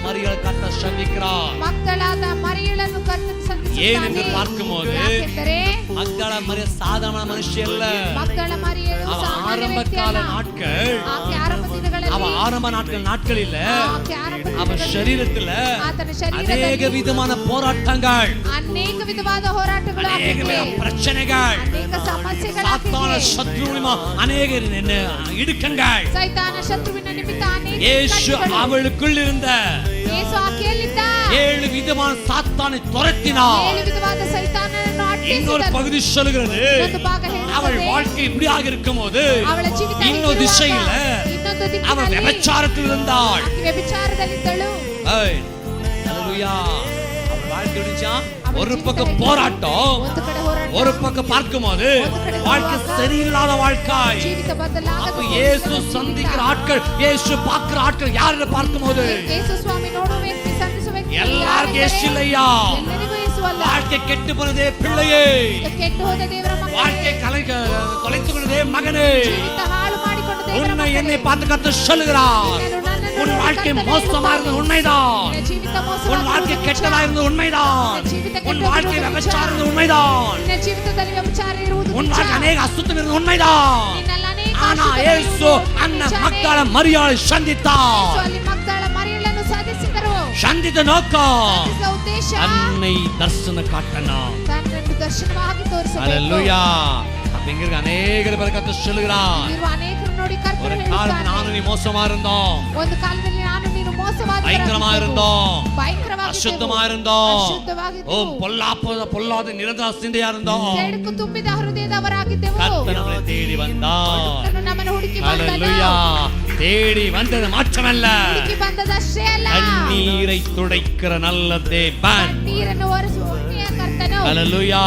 மரியாள் கர்த்தர் சந்திக்கிறார். ಮಕ್ಕಳಾದ ಮರಿಯಳನ್ನು ಕರ್ತನು ಸಂಧಿಸುತ್ತಾನೆ. ஏனென்று பார்க்கும்போது மக்தல மரிய சாதாரண மனுஷி அல்ல. ಮಕ್ಕಳ ಮರಿಯಳು ಸಾಮಾನ್ಯ ವ್ಯಕ್ತಿ ஆரம்ப ಅಲ್ಲ. நாட்கள் ಆಕೆ ಆರಂಭ ದಿನಗಳಲ್ಲಿ அவ ஆரம்ப நாட்கள் இல்ல. ಆಕೆ ಆರಂಭ அவ ದಿನಗಳಲ್ಲಿ ಶರೀರத்துல ಆತನ ಶರೀರದಲ್ಲಿ ಅನೇಕ ವಿಧமான போராட்டங்கள், ಅನೇಕ ವಿಧವಾದ ಹೋರಾಟಗಳು, ಅನೇಕ பிரச்சனைகள், ಅನೇಕ ಸಮಸ್ಯೆಗಳು, சாத்தான சத்ருவிನ ಅನೇಕ ಇಡುಕங்கள். ಸೈತಾನ ಶತ್ರುವಿನ ನಿಮಿತ್ತ ಅನೇಕ ಯೇಸು ಅವளுக்குள் இருந்த ಯೇಸು ಆಕೆಯಲ್ಲಿದ್ದ 7 விதமான சாத்தானை துரத்தினார். 7 விதವಾದ ಸೈತಾನನನ್ನು இன்னொரு ಅಟ್ಟಿಸಿದನು. பகுதி சொல்லுகிறது, ಒಂದು ಭಾಗ ಹೇಳುತ್ತದೆ, அவள் வாழ்க்கை இப்படியாக இருக்கும்போது ಅವಳ ಜೀವಿತ இன்னொரு திசையில ಇನ್ನೊಂದು அவள் ದಿಕ್ಕಿನಲ್ಲಿ விபச்சாரத்தில் இருந்தாள். ಆಕೆ ವ್ಯಭಿಚಾರದಲ್ಲಿದ್ದಳು. ஏய், ஹalleluya. அவள் வாழ்க்கை எப்படிச்சா? ஒரு பக்கம் போராட்டம், ಒಂದು ಕಡೆ ಹೋರಾಟ, ஒரு பக்கம் பார்க்கும்போது வாழ்க்கை சரியில்லாத வாழ்க்கை. ಜೀವಿತ ಬದಲಾಗದ அப்ப இயேசு சந்திக்கிற ஆட்கள், இயேசு பார்க்கிற ஆட்கள் யாரை பார்க்கும்போது ಯೇಸು ಸ್ವಾಮಿ ನೋಡುವ ವ್ಯಕ್ತಿ, ಸಂಧಿಸುವ ವ್ಯಕ್ತಿ எல்லாருக்கும் இயேசு இல்லையா? ಎಲ್ಲರಿಗೂ ಯೇಸು ಅಲ್ಲ. வாழ்க்கை கெட்டு போனதே பிள்ளையே, ಕೆಟ್ಟು ಹೋದ ದೇವರ ಮಗನೇ, வாழ்க்கை தொலைத்து கொண்டதே மகனே. ಜೀವಿತ ಹಾಳು ಮಾಡಿಕೊಂಡ ದೇವರ உன்னை ಮಗನೇ, என்னை பார்த்து கர்த்தர் சொல்லுகிறார், உன் வாழ்க்கை மோசமா இருந்தது உண்மைதான், ನಿನ್ನ ಜೀವಿತ உன் ಮೋಸವಾಗುವುದು வாழ்க்கை கெட்டதா இருந்தது உண்மைதான், உன் வாழ்க்கை விபச்சாரம் இருந்தது உண்மைதான், ನಿನ್ನ ಜೀವಿತದಲ್ಲಿ ವ್ಯಭಿಚಾರ ಇರುವುದು உன் ನಿಜ. வாழ்க்கை அநேக அசுத்தம் இருந்தது உண்மைதான். ನಿನ್ನಲ್ಲಿ ಅನೇಕ ஆனா ಅಶುದ್ಧಗಳು இயேசு ಇರುವುದು அன்ன ನಿಜಾನೇ. மக்தல மரியாளை சந்தித்தார். ಯೇಸು ಅಲ್ಲಿ ಮಕ್ಕಳ ಮರಿಯಳನ್ನು ಸಾಧಿಸಿದರು. சந்தித்த நோக்கம் ಸಾಧಿಸಿದ ಉದ್ದೇಶ அன்னை தரிசன காட்டணும். ತನ್ನನ್ನು ದರ್ಶನವಾಗಿ ತೋರಿಸಬೇಕು. ஹalleluya. அப்படிங்கிற அநேக பேர் கர்த்தர் சொல்லுகிறார், ಇರುವ ಅನೇಕರು ನೋಡಿ ಕರ್ತನು ஒரு காலம் ಹೇಳುತ್ತಾನೆ, நானும் நீ மோசமா இருந்தோம், ಒಂದು ಕಾಲದಲ್ಲಿ ನಾನು ನೀನು பயங்கரமா இருந்தோம், ಭಯಂಕರವಾಗಿ அசுத்தமா இருந்தோம், ಅಶುದ್ಧವಾಗಿದ್ದೆವು. பொல்லாத நிரந்தர சிந்தையா இருந்தோம். ಕೆಡುಕು ತುಂಬಿದ ಹೃದಯದವರಾಗಿದ್ದೆವು. கர்த்தர் நம்மை தேடி வந்தார். ಕರ್ತನು ನಮ್ಮನ್ನು ಹುಡುಕಿ ಬಂದನು. ஹalleluya. தேடி வந்தது மாற்றமல்ல, ಹುಡುಕಿ ಬಂದದಷ್ಟೇ ಅಲ್ಲ, கண்ணீரை துடைக்கிற நல்ல தேவன். ನೀರನ್ನು ಒರೆಸುವ ಕರ್ತನು. ஹalleluya.